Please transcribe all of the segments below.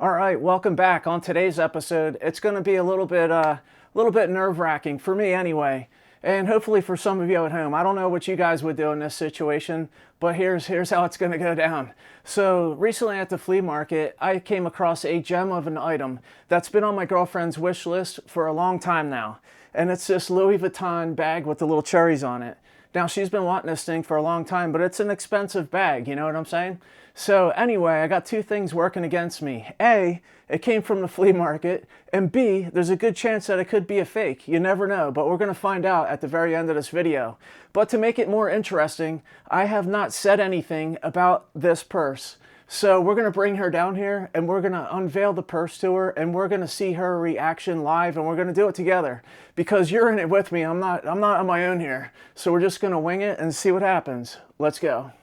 All right, welcome back. On today's episode, it's going to be a little bit nerve-wracking for me anyway, and hopefully for some of you at home. I don't know what you guys would do in this situation, but here's how it's going to go down. So recently at the flea market, I came across a gem of an item that's been on my girlfriend's wish list for a long time now, and it's this Louis Vuitton bag with the little cherries on it. Now, she's been wanting this thing for a long time, but it's an expensive bag, you know what I'm saying? So anyway, I got two things working against me. A, it came from the flea market, and B, there's a good chance that it could be a fake. You never know, but we're going to find out at the very end of this video. But to make it more interesting, I have not said anything about this purse. So we're going to bring her down here and we're going to unveil the purse to her and we're going to see her reaction live and we're going to do it together because you're in it with me. I'm not on my own here. So we're just going to wing it and see what happens. Let's go.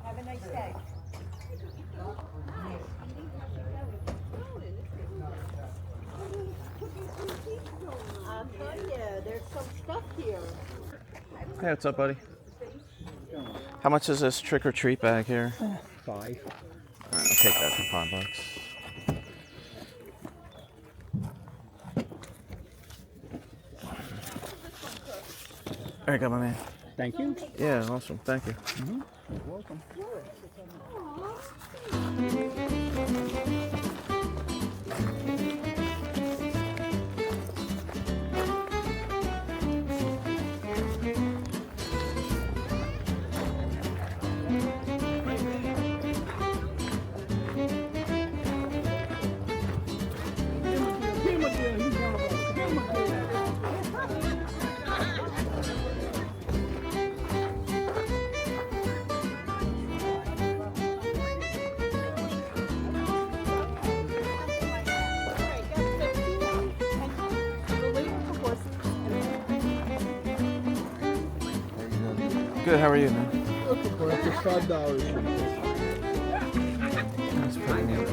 Have a nice day. I'll tell you, there's some stuff here. Hey, what's up, buddy? How much is this trick or treat bag here? $5. All right, I'll take that for $5. There you go, my man. Thank you. Yeah, awesome. Thank you. You're welcome. 150. Good. How are you, man? Looking for it for $5. That's pretty neat.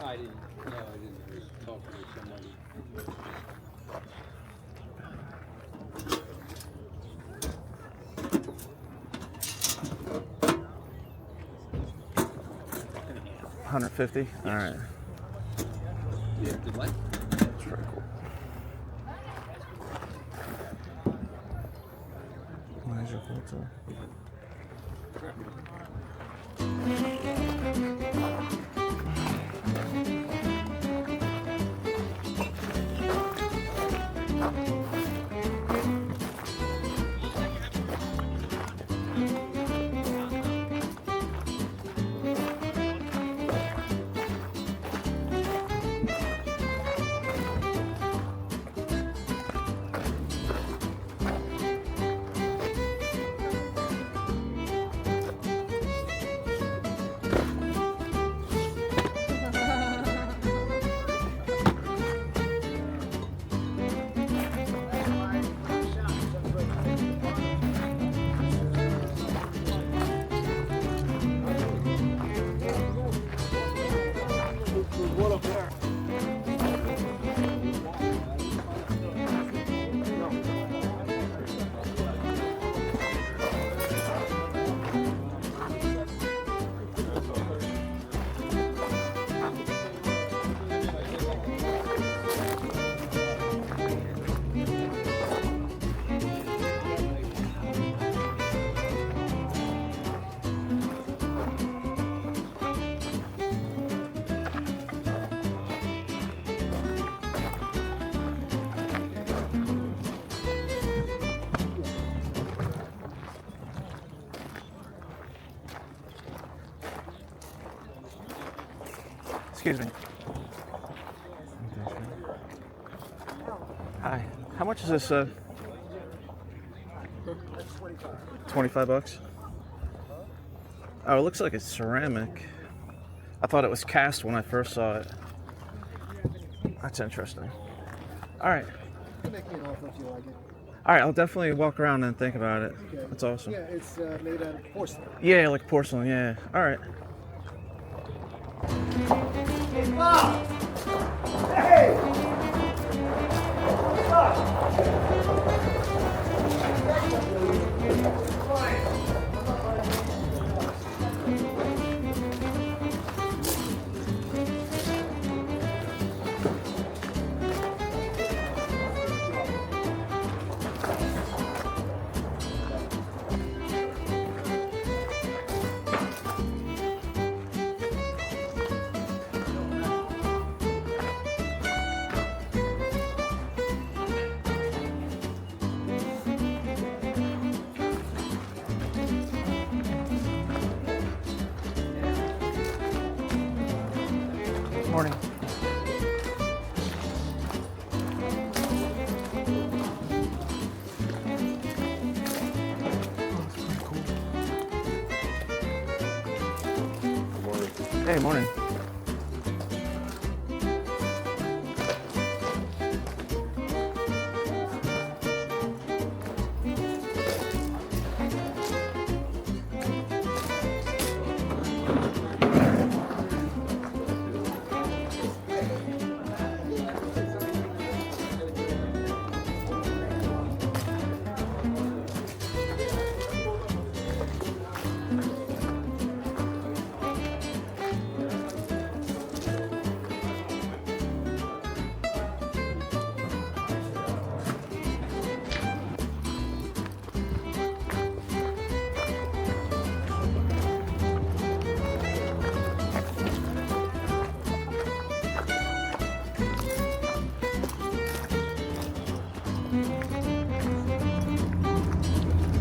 I didn't talk to somebody. $150. All right. Yeah, did what? That's pretty cool. Where's your photo? Excuse me. Hi. How much is this? 25 bucks. Oh, it looks like it's ceramic. I thought it was cast when I first saw it. That's interesting. All right. Make me an offer if you like it. All right, I'll definitely walk around and think about it. Okay. That's awesome. Yeah, it's made out of porcelain. Yeah, like porcelain, yeah. All right. Morning. Hey, morning.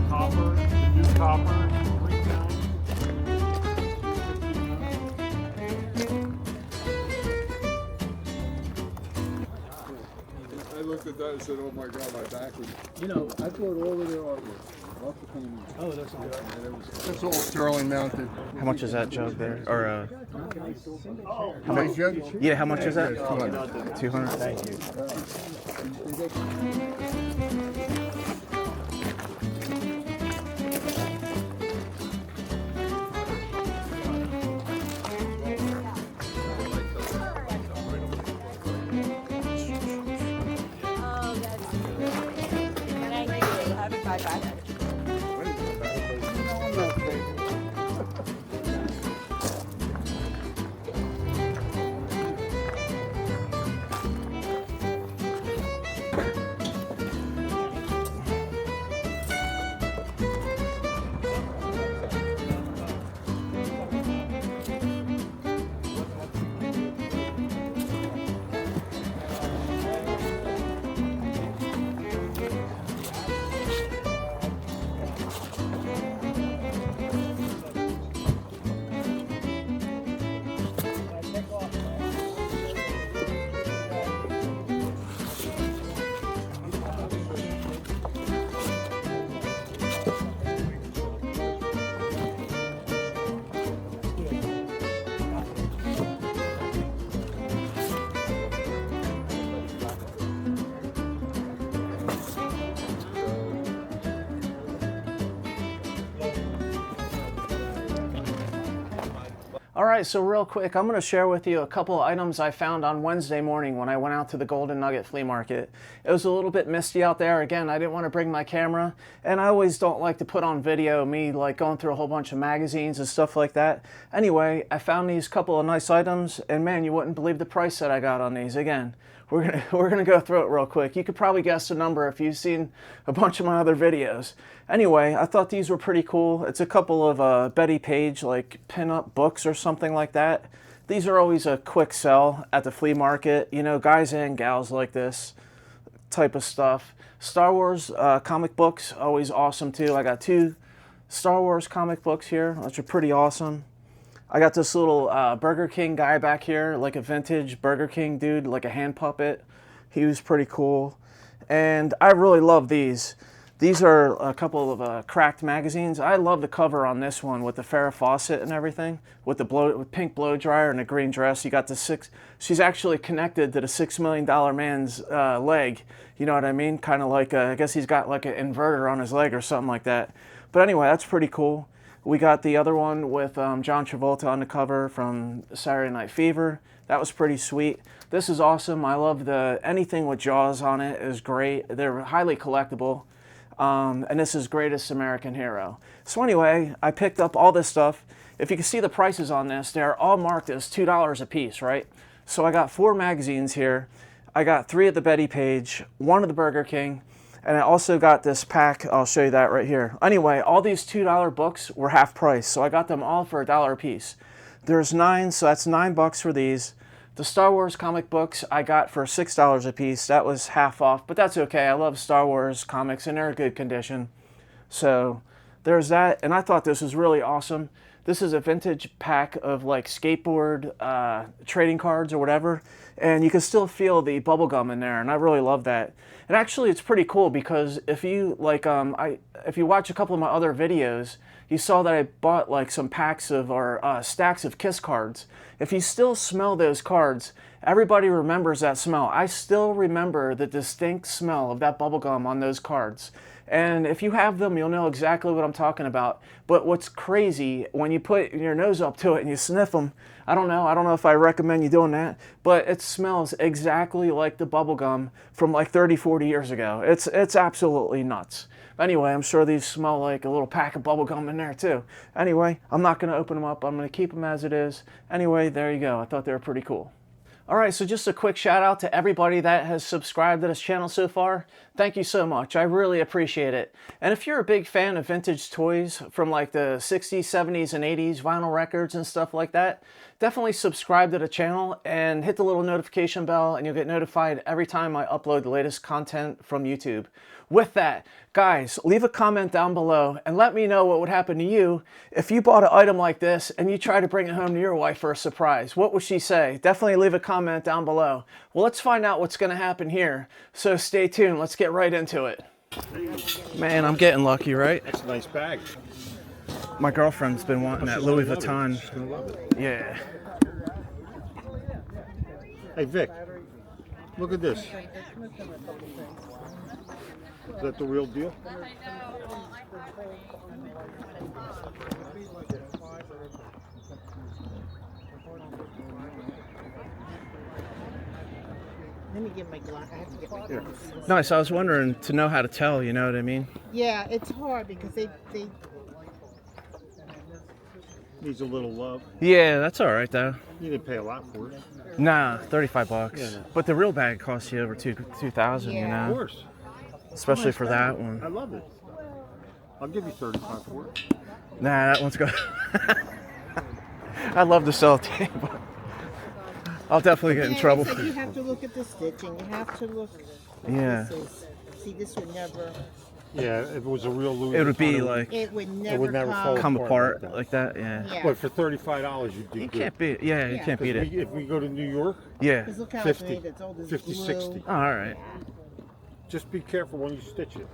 Copper, the new copper, 3 pounds. I looked at that and said, oh my God, my back was. You know, I bought all of their artwork off the painting. Oh, that's good. That's all sterling mounted. How much is that jug there? Or How much? yeah, how much is that? 200. 200. Thank you. Oh, that's good. Thank you. Have a bye-bye. All right, so real quick, I'm going to share with you a couple of items I found on Wednesday morning when I went out to the Golden Nugget Flea Market. It was a little bit misty out there. Again, I didn't want to bring my camera, and I always don't like to put on video me like going through a whole bunch of magazines and stuff like that. Anyway, I found these couple of nice items, and man, you wouldn't believe the price that I got on these. Again, we're gonna go through it real quick. You could probably guess the number if you've seen a bunch of my other videos. Anyway, I thought these were pretty cool. It's a couple of Betty Page like pin-up books or something like that. These are always a quick sell at the flea market. You know, guys and gals like this type of stuff. Star Wars comic books, always awesome too. I got 2 Star Wars comic books here, which are pretty awesome. I got this little Burger King guy back here, like a vintage Burger King dude, like a hand puppet. He was pretty cool. and I really love these. These are a couple of cracked magazines. I love the cover on this one with the Farrah Fawcett and everything, with the pink blow dryer and the green dress. You got she's actually connected to the $6 million man's leg. You know what I mean? Kind of like, I guess he's got like an inverter on his leg or something like that. But anyway, that's pretty cool. We got the other one with John Travolta on the cover from Saturday Night Fever. That was pretty sweet. This is awesome. I love anything with Jaws on it is great. They're highly collectible. And this is Greatest American Hero. So anyway, I picked up all this stuff. If you can see the prices on this, they're all marked as $2 a piece, right? So I got 4 magazines here. I got 3 at the Betty Page, 1 at the Burger King, and I also got this pack. I'll show you that right here. Anyway, all these $2 books were half price, so I got them all for $1 a piece. There's 9, so that's $9 for these. The Star Wars comic books I got for $6 a piece. That was half off, but that's okay. I love Star Wars comics and they're in good condition. So there's that, and I thought this was really awesome. This is a vintage pack of like skateboard trading cards or whatever, and you can still feel the bubble gum in there, and I really love that. And actually, it's pretty cool because if you like, if you watch a couple of my other videos, you saw that I bought like some packs of or stacks of Kiss cards. If you still smell those cards, everybody remembers that smell. I still remember the distinct smell of that bubble gum on those cards. And if you have them, you'll know exactly what I'm talking about. But what's crazy, when you put your nose up to it and you sniff them, I don't know if I recommend you doing that, but it smells exactly like the bubble gum from like 30, 40 years ago. It's absolutely nuts. Anyway, I'm sure these smell like a little pack of bubble gum in there too. Anyway, I'm not going to open them up. I'm going to keep them as it is. Anyway, there you go. I thought they were pretty cool. All right, so just a quick shout out to everybody that has subscribed to this channel so far. Thank you so much. I really appreciate it. And if you're a big fan of vintage toys from like the 60s, 70s, and 80s, vinyl records and stuff like that, definitely subscribe to the channel and hit the little notification bell and you'll get notified every time I upload the latest content from YouTube. With that, guys, leave a comment down below and let me know what would happen to you if you bought an item like this and you try to bring it home to your wife for a surprise. What would she say? Definitely leave a comment down below. Well, let's find out what's going to happen here. So stay tuned. Let's get right into it. Man, I'm getting lucky, right? That's a nice bag. My girlfriend's been wanting that Louis Vuitton. She's gonna love it. Yeah. Hey Vic, look at this. Is that the real deal? Let me get my glass. I have to get my Here. glasses. Nice. I was wondering to know how to tell, you know what I mean? Yeah, it's hard because they Needs a little love. Yeah, that's all right though. You didn't pay a lot for it. Nah, 35 bucks. Yeah, no. But the real bag costs you over 2,000, you Yeah. Of know? course. Especially for that I one. love it. I'll give you 35 for it. Nah, that one's good. I'd love to sell it to you, but I'll definitely get in trouble. It's like you have to look at the stitching. You have to look. Yeah. See, this would never. Yeah, if it was a real Louis It would be Vuitton, like It would never, never come. come apart like that. like that, yeah. Yeah. But for $35, you'd do You good. can't beat it. Yeah, you Yeah. can't beat it. If we go to New York, Yeah. Because look how 50, it's made. It's all this 50, blue. 60. Oh, all right. Just be careful when you stitch it.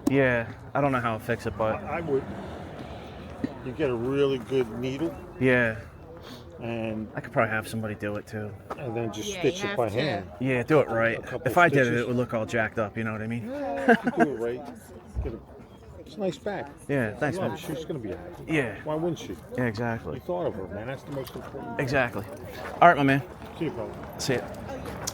Yeah, I don't know how to fix it, but I would. You get a really good needle yeah, and I could probably have somebody do it too. then just Yeah, stitch you it by have to. hand. Yeah, do it right. couple If I did it, stitches. it would look all jacked up, you know what I mean? If you do it right, it's a nice bag. Yeah, thanks, Love man. it. She's gonna be happy. Yeah, Why wouldn't she? yeah, You exactly. thought of her, man. That's the most important. Exactly. All right, my man. See you, fella. See it.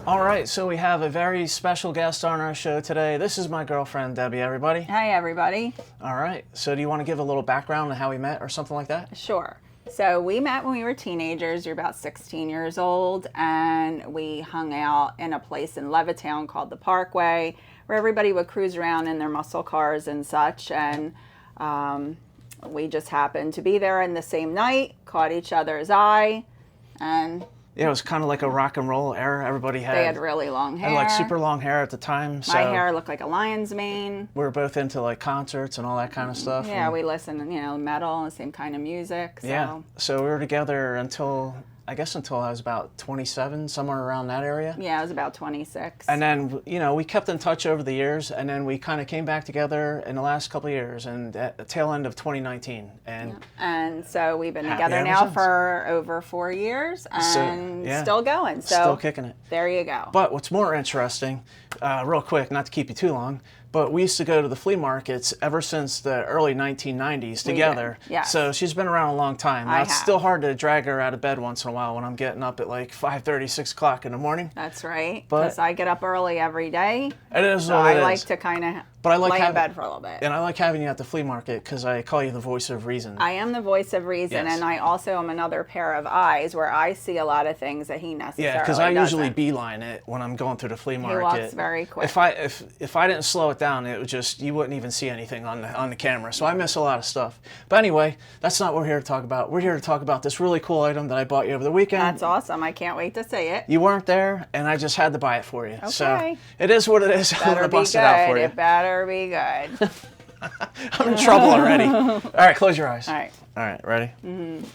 All right, so we have a very special guest on our show today. This is my girlfriend, Debbie, everybody. Hi, everybody. All right, so do you want to give a little background on how we met or something like that? Sure. So we met when we were teenagers. You're about 16 years old, and we hung out in a place in Levittown called the Parkway, where everybody would cruise around in their muscle cars and such. And we just happened to be there in the same night, caught each other's eye, and Yeah, it was kind of like a rock and roll era. Everybody had, they had really long hair. and like super long hair at the time. So My hair looked like a lion's mane. we were both into like concerts and all that kind of stuff. Yeah, and- we listened, metal and the same kind of music. So. Yeah, so we were together until I guess until I was about 27, somewhere around that area. Yeah, I was about 26. And then, you know, we kept in touch over the years, and then we kind of came back together in the last couple of years, and at the tail end of 2019. And so we've been Happy together ever now since. for over 4 years, and yeah. still going. So Still kicking it. there you go. But what's more interesting, real quick, not to keep you too long, but we used to go to the flea markets ever since the early 1990s together. yes. So she's been around a long time. Now, I it's have. still hard to drag her out of bed once in a while when I'm getting up at like 5:30, 6 o'clock in the morning. That's right. But- Because I get up early every day. It is So what it I like is. to kind of But I like lay in having- bed for a little bit. And I like having you at the flea market because I call you the voice of reason. I am the voice of reason, Yes. and I also am another pair of eyes where I see a lot of things that he necessarily Yeah, because I usually doesn't. beeline it when I'm going through the flea market. walks very quick. If I didn't slow it down, it would just, you wouldn't even see anything on the camera. So I miss a lot of stuff. But anyway, that's not what we're here to talk about. We're here to talk about this really cool item that I bought you over the weekend. That's awesome. I can't wait to see it. You weren't there, and I just had to buy it for you. So Okay. it is what it is. I'm Better gonna be bust it out for good. you. It better be good. I'm in trouble already. All right, close your eyes. All right. All right, ready? Mm-hmm.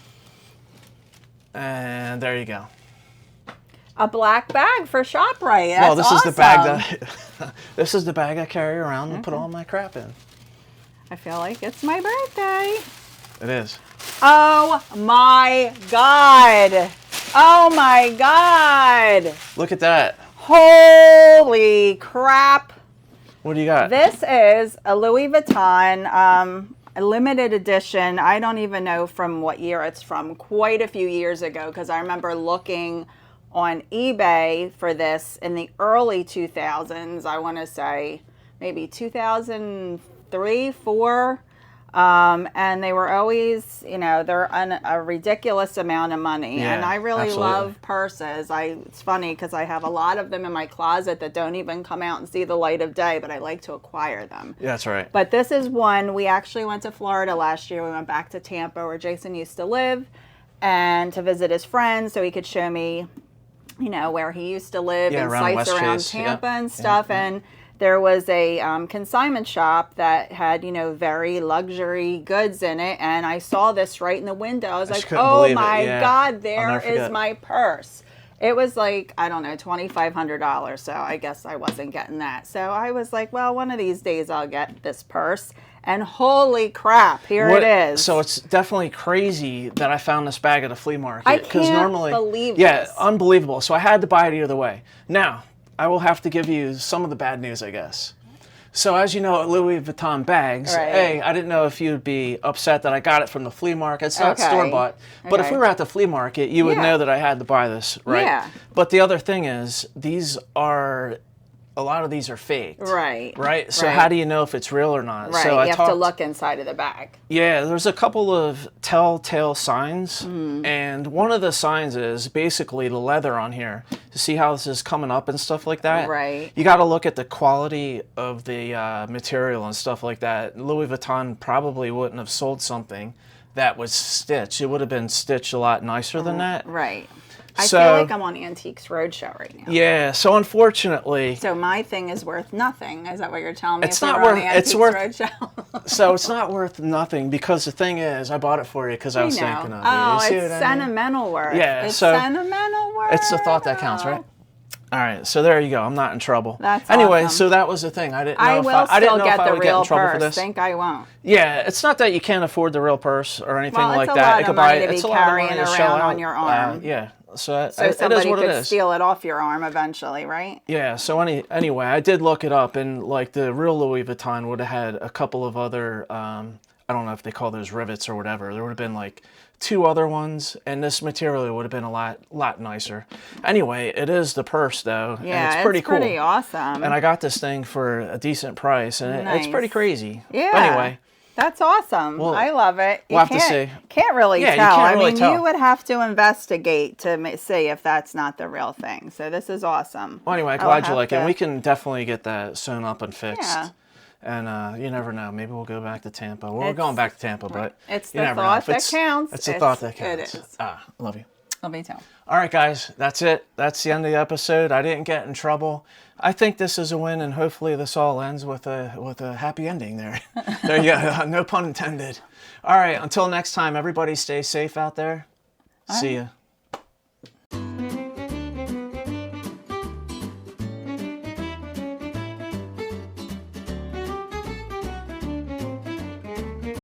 And there you go. A black bag for ShopRite. That's Well, this awesome. is the bag that this is the bag I carry around and put all my crap in. I feel like it's my birthday. It is. Oh my God. Oh my God. Look at that. Holy crap. What do you got? This is a Louis Vuitton a limited edition. I don't even know from what year it's from. Quite a few years ago, because I remember looking on eBay for this in the early 2000s. I want to say maybe 2003, 4. And they were always, you know, they're a ridiculous amount of money. Yeah, and I really absolutely. love purses. It's funny because I have a lot of them in my closet that don't even come out and see the light of day, but I like to acquire them. Yeah, that's right. But this is one. We actually went to Florida last year. We went back to Tampa where Jason used to live and to visit his friends so he could show me, you know, where he used to live Yeah, and around sites West around Chase. Tampa Yeah, and stuff. yeah. And there was a consignment shop that had, you know, very luxury goods in it. And I saw this right in the window. I was just like, couldn't oh believe it. my Yeah. God, I'll there never is forget. my purse. It was like, I don't know, $2,500. So I guess I wasn't getting that. So I was like, well, one of these days I'll get this purse. And holy crap, here it is. So it's definitely crazy that I found this bag at a flea market. I 'cause can't normally, believe yeah, this. unbelievable. So I had to buy it either way. Now, I will have to give you some of the bad news, I guess. So as you know, at Louis Vuitton Bags, Right. hey, I didn't know if you'd be upset that I got it from the flea market. It's not Okay. store-bought. But if Okay. we were at the flea market, you would Yeah. know that I had to buy this, right? Yeah. But the other thing is, a lot of these are faked. Right. Right? So Right. how do you know if it's real or not? Right, So you I have to talked- look inside of the bag. Yeah, there's a couple of telltale signs, and one of the signs is basically the leather on here. To see how this is coming up and stuff like that. Right. You got to look at the quality of the material and stuff like that. Louis Vuitton probably wouldn't have sold something that was stitched. It would have been stitched a lot nicer than that. Right. I So- feel like I'm on Antiques Roadshow right now. Yeah. So unfortunately, So my thing is worth nothing. Is that what you're telling me? It's if we not were on worth- the it's Antiques worth- Roadshow? so it's not worth nothing because the thing is, I bought it for you because I was I know. thinking of you. Oh, You see it's what I mean? sentimental worth. Yeah, It's so sentimental worth. It's the thought that counts, right? All right, so there you go. I'm not in trouble. That's anyway, awesome. so that was the thing. I didn't know I if will I didn't still know get if I the would get in real trouble for purse. this. Think I won't. Yeah, it's not that you can't afford the real purse or anything Well, it's like a that. lot You of could money buy to be it's a lot of carrying money to shell around on out. your arm. Yeah, so So it is somebody what it could is. steal it off your arm eventually, right? Yeah. So anyway, I did look it up, and like the real Louis Vuitton would have had a couple of other. I don't know if they call those rivets or whatever. There would have been like 2 other ones, and this material would have been a lot nicer. Anyway, it is the purse though, Yeah, and it's pretty cool. pretty awesome. And I got this thing for a decent price, and it's Nice. pretty crazy. Yeah. But anyway, That's awesome. Well, I love it. we'll have to see. Can't really Yeah, you tell. can't I really mean, tell. you would have to investigate to see if that's not the real thing. So this is awesome. well, anyway, I'll glad you have like it. to- And we can definitely get that sewn up and fixed. Yeah. And you never know. Maybe we'll go back to Tampa. Well, we're It's- going back to Tampa, but It's you the never know. thought If that counts. It's the thought that It counts. is. Love you. Let me tell. All right, guys, that's it. That's the end of the episode. I didn't get in trouble. I think this is a win, and hopefully this all ends with a happy ending there. There you go. No pun intended. All right, until next time, everybody stay safe out there. See ya.